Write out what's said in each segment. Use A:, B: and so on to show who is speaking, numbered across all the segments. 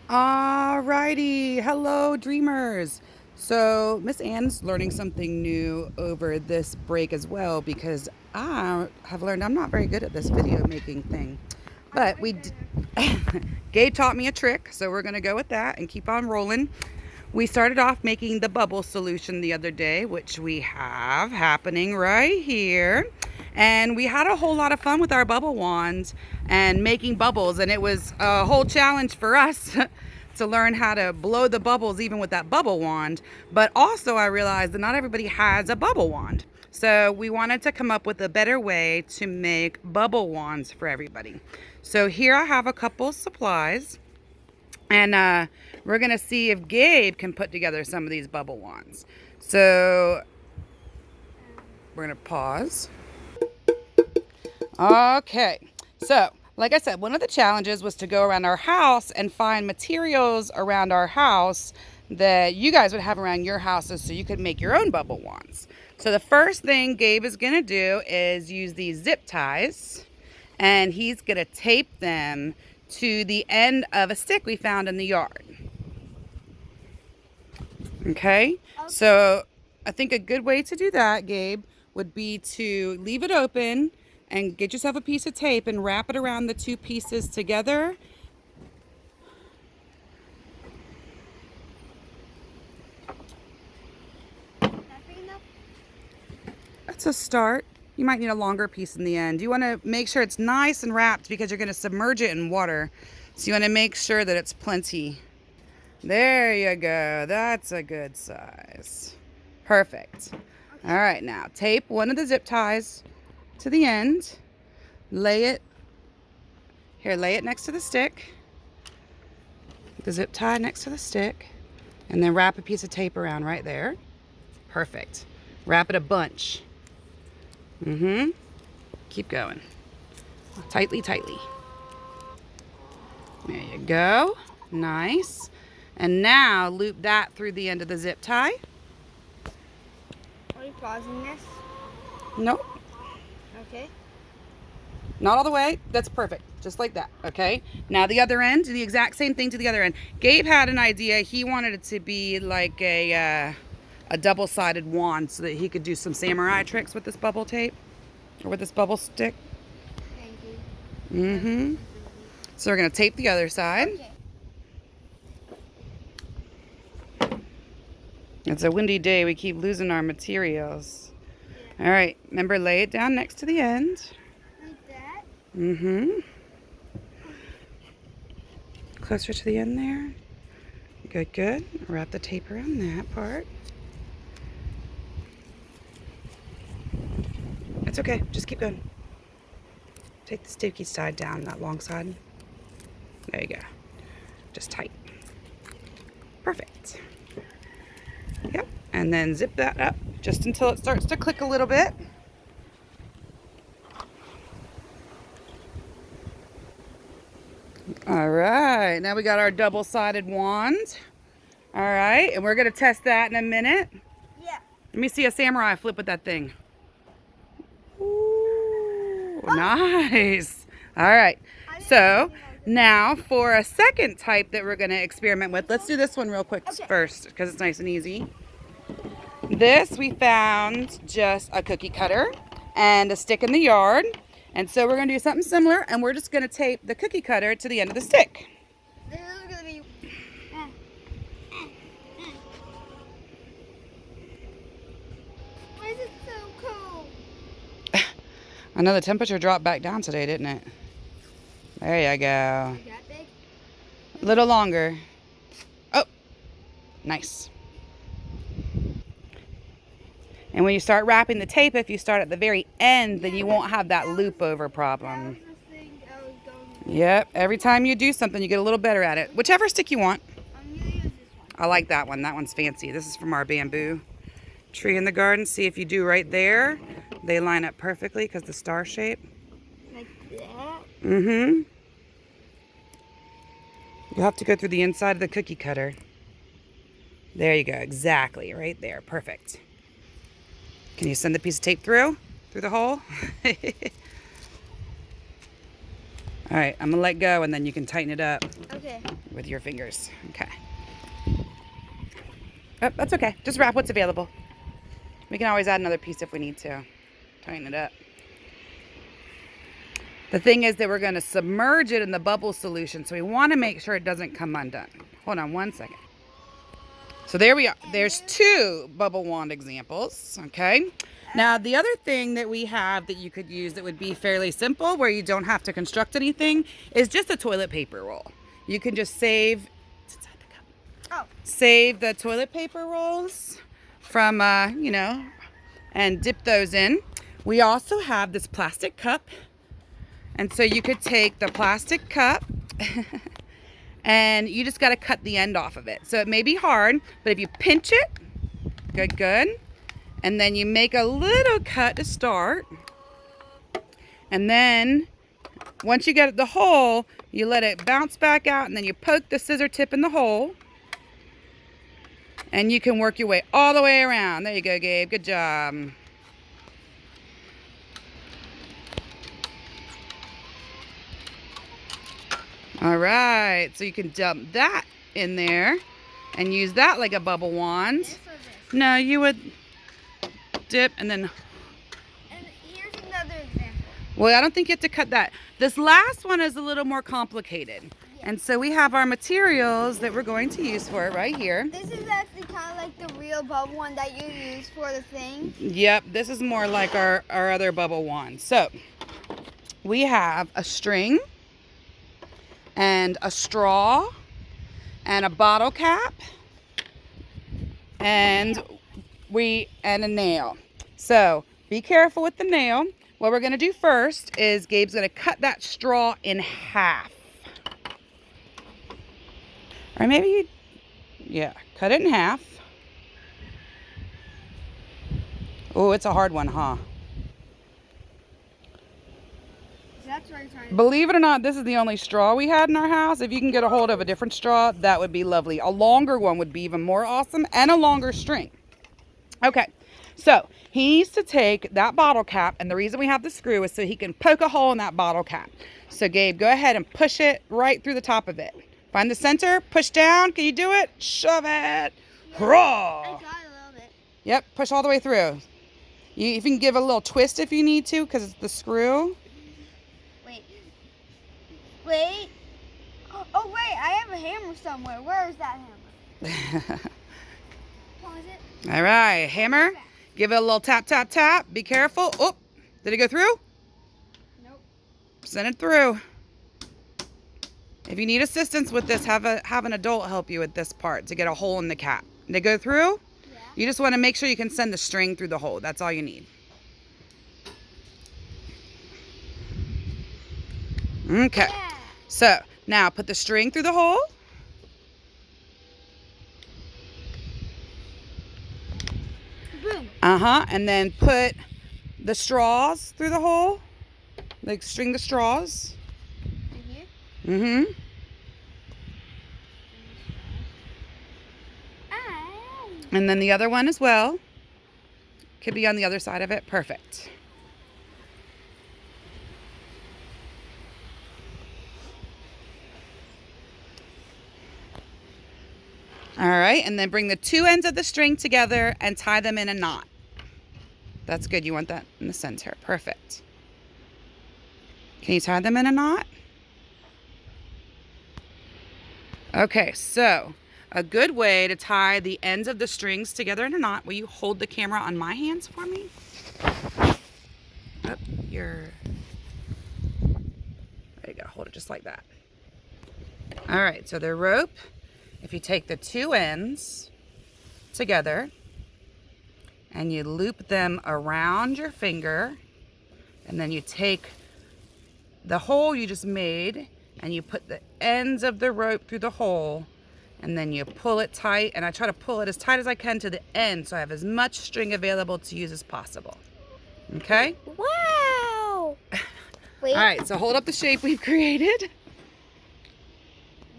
A: Alrighty, hello dreamers. So Miss Ann's learning something new over this break as well because I have learned I'm not very good at this video making thing. But Gabe taught me a trick, so we're gonna go with that and keep on rolling. We started off making the bubble solution the other day, which we have happening right here. And we had a whole lot of fun with our bubble wands and making bubbles. And it was a whole challenge for us to learn how to blow the bubbles even with that bubble wand. But also I realized that not everybody has a bubble wand. So we wanted to come up with a better way to make bubble wands for everybody. So here I have a couple supplies. And we're going to see if Gabe can put together some of these bubble wands. So we're going to pause. Okay. So, like I said, one of the challenges was to go around our house and find materials around our house that you guys would have around your houses so you could make your own bubble wands. So the first thing Gabe is going to do is use these zip ties, and he's going to tape them to the end of a stick we found in the yard. Okay, so I think a good way to do that, Gabe, would be to leave it open and get yourself a piece of tape and wrap it around the two pieces together. That's a start. You might need a longer piece in the end. You want to make sure it's nice and wrapped because you're going to submerge it in water. So you want to make sure that it's plenty. There you go. That's a good size. Perfect. All right, now tape one of the zip ties to the end. Lay it next to the stick. The zip tie next to the stick. And then wrap a piece of tape around right there. Perfect. Wrap it a bunch. Keep going. Tightly, tightly. There you go. Nice. And now loop that through the end of the zip tie.
B: Are you pausing this?
A: Nope.
B: Okay.
A: Not all the way. That's perfect. Just like that. Okay. Now the other end, do the exact same thing to the other end. Gabe had an idea. He wanted it to be like a double-sided wand so that he could do some samurai tricks with this bubble tape or with this bubble stick.
B: Thank you.
A: So we're going to tape the other side.
B: Okay.
A: It's a windy day. We keep losing our materials. All right. Remember, lay it down next to the end.
B: Like that?
A: Closer to the end there. Good, good. Wrap the tape around that part. It's okay. Just keep going. Take the sticky side down, that long side. There you go. Just tight. Perfect. Yep. And then zip that up just until it starts to click a little bit. All right. Now we got our double-sided wand. All right. And we're going to test that in a minute.
B: Yeah.
A: Let me see a samurai flip with that thing. Ooh, nice. All right. So now for a second type that we're going to experiment with, let's do this one real quick first because it's nice and easy. This we found just a cookie cutter and a stick in the yard. And so we're going to do something similar, and we're just going to tape the cookie cutter to the end of the stick.
B: This is going to be... Why is it so cold?
A: I know the temperature dropped back down today, didn't it? There you go.
B: Is that big?
A: A little longer. Oh, nice. And when you start wrapping the tape, if you start at the very end, then you won't have that loop over problem.
B: That was the thing I was going...
A: Yep, every time you do something, you get a little better at it. Whichever stick you want.
B: I'm going to use this one.
A: I like that one. That one's fancy. This is from our bamboo tree in the garden. See if you do right there. They line up perfectly because the star shape.
B: Like that?
A: You'll have to go through the inside of the cookie cutter. There you go. Exactly. Right there. Perfect. Can you send the piece of tape through the hole? All right, I'm gonna let go and then you can tighten it up
B: Okay.
A: with your fingers. Okay. Oh, that's okay. Just wrap what's available. We can always add another piece if we need to. Tighten it up. The thing is that we're gonna submerge it in the bubble solution, so we wanna make sure it doesn't come undone. Hold on one second. So there we are. There's 2 bubble wand examples, okay? Now, the other thing that we have that you could use that would be fairly simple, where you don't have to construct anything, is just a toilet paper roll. You can just save, it's inside the cup.
B: Oh.
A: Save the toilet paper rolls from, and dip those in. We also have this plastic cup. And so you could take the plastic cup and you just got to cut the end off of it. So it may be hard, but if you pinch it, good. And then you make a little cut to start. And then once you get the hole, you let it bounce back out and then you poke the scissor tip in the hole. And you can work your way all the way around. There you go, Gabe. Good job. All right, so you can dump that in there and use that like a bubble wand.
B: This or this?
A: No, you would dip and then,
B: And here's another example.
A: well, I don't think you have to cut that. This last one is a little more complicated. And so we have our materials that we're going to use for it right here.
B: This is actually kind of like the real bubble one that you use for the thing.
A: Yep, this is more like our other bubble wand. So we have a string and a straw and a bottle cap and a nail. So be careful with the nail. What we're gonna do first is Gabe's gonna cut that straw in half. Or maybe cut it in half. Oh, it's a hard one, huh?
B: That's what I'm trying to
A: Believe it or not, this is the only straw we had in our house. If you can get a hold of a different straw, that would be lovely. A longer one would be even more awesome, and a longer string. Okay, so he needs to take that bottle cap, and the reason we have the screw is so he can poke a hole in that bottle cap. So Gabe, go ahead and push it right through the top of it. Find the center, push down. Can you do it? Shove it. Hurrah!
B: I got a little bit.
A: Yep, push all the way through. You even give a little twist if you need to, because it's the screw.
B: Wait. Oh, wait. I have a hammer somewhere. Where is that hammer? Pause it.
A: All right, hammer. Give it a little tap, tap, tap. Be careful. Oh, did it go through?
B: Nope.
A: Send it through. If you need assistance with this, have an adult help you with this part to get a hole in the cap. Did it go through?
B: Yeah.
A: You just want to make sure you can send the string through the hole. That's all you need. Okay.
B: Yeah.
A: So now put the string through the hole.
B: Boom.
A: And then put the straws through the hole. Like string the straws.
B: Right
A: Mm-hmm.
B: here. Ah.
A: And then the other one as well. Could be on the other side of it. Perfect. All right, and then bring the 2 ends of the string together and tie them in a knot. That's good. You want that in the center. Perfect. Can you tie them in a knot? Okay, so a good way to tie the ends of the strings together in a knot. Will you hold the camera on my hands for me? Up your... There you go. Hold it just like that. All right, so the rope, if you take the 2 ends together and you loop them around your finger, and then you take the hole you just made and you put the ends of the rope through the hole, and then you pull it tight, and I try to pull it as tight as I can to the end so I have as much string available to use as possible. Okay?
B: Wow. Wait.
A: All right, so hold up the shape we've created.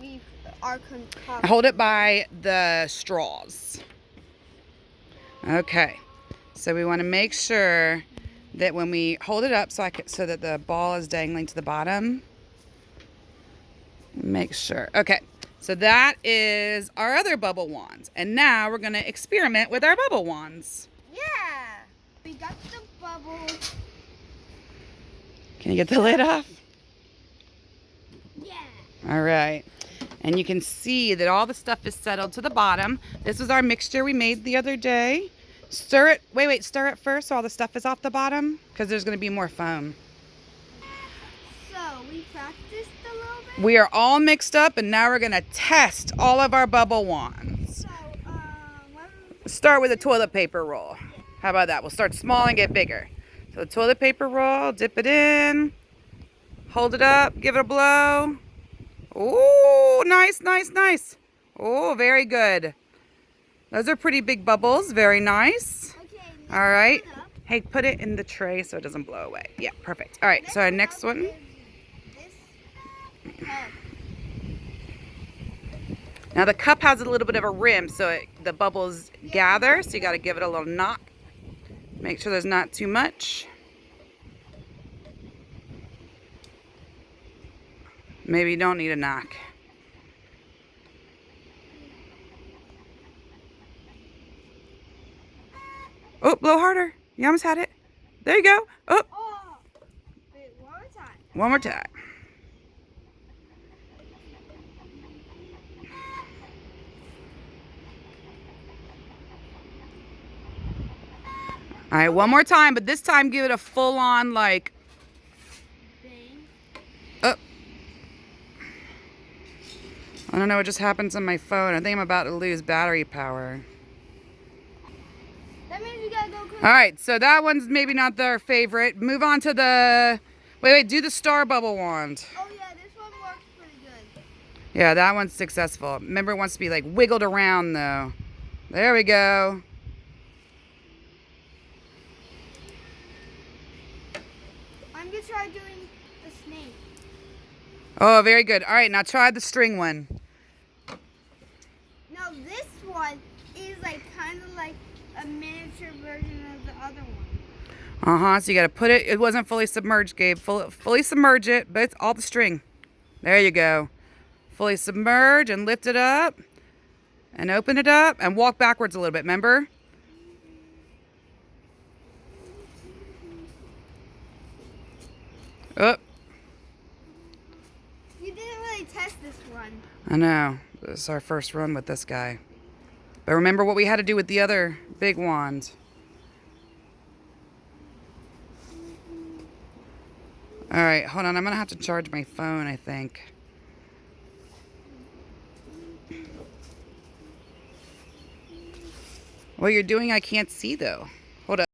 B: We are
A: Hold it by the straws. Okay, so we want to make sure that when we hold it up so that the ball is dangling to the bottom, Make sure. Okay. So that is our other bubble wands. And now we're going to experiment with our bubble wands.
B: Yeah. We got the bubbles.
A: Can you get the lid off?
B: Yeah.
A: All right. And you can see that all the stuff is settled to the bottom. This was our mixture we made the other day. Stir it. Wait. Stir it first so all the stuff is off the bottom because there's going to be more foam.
B: So we practiced a little bit.
A: We are all mixed up and now we're going to test all of our bubble wands.
B: So
A: Start with a toilet paper roll. How about that? We'll start small and get bigger. So the toilet paper roll, dip it in, hold it up, give it a blow. Ooh, nice. Oh, very good. Those are pretty big bubbles. Very nice.
B: okay.
A: All right. Hey, put it in the tray so it doesn't blow away. Yeah, perfect. All right, so our next one.
B: This cup.
A: Now the cup has a little bit of a rim so the bubbles gather. So you got to give it a little knock. Make sure there's not too much. Maybe you don't need a knock. Oh, blow harder. You almost had it. There you go. Oh,
B: Oh. Wait, one more time.
A: one more time. All right, one more time, but this time give it a full-on, like,
B: Bang.
A: oh. I don't know what just happened to my phone. I think I'm about to lose battery power.
B: That means we gotta go quick.
A: All right, so that one's maybe not our favorite. Move on to the, wait, do the star bubble wand.
B: Oh yeah, this one works pretty good.
A: Yeah, that one's successful. Remember, it wants to be like wiggled around though. There we go.
B: I'm gonna try doing the snake.
A: Oh, very good. All right, now try the string one.
B: Now this one is like kind of like a miniature version of the other one.
A: So you got to put it, it wasn't fully submerged, Gabe. Fully submerge it, but it's all the string. There you go. Fully submerge and lift it up and open it up and walk backwards a little bit, remember? Oh,
B: You didn't really test this one.
A: I know. This is our first run with this guy. But remember what we had to do with the other big wand. All right, hold on. I'm going to have to charge my phone, I think. What you're doing, I can't see, though.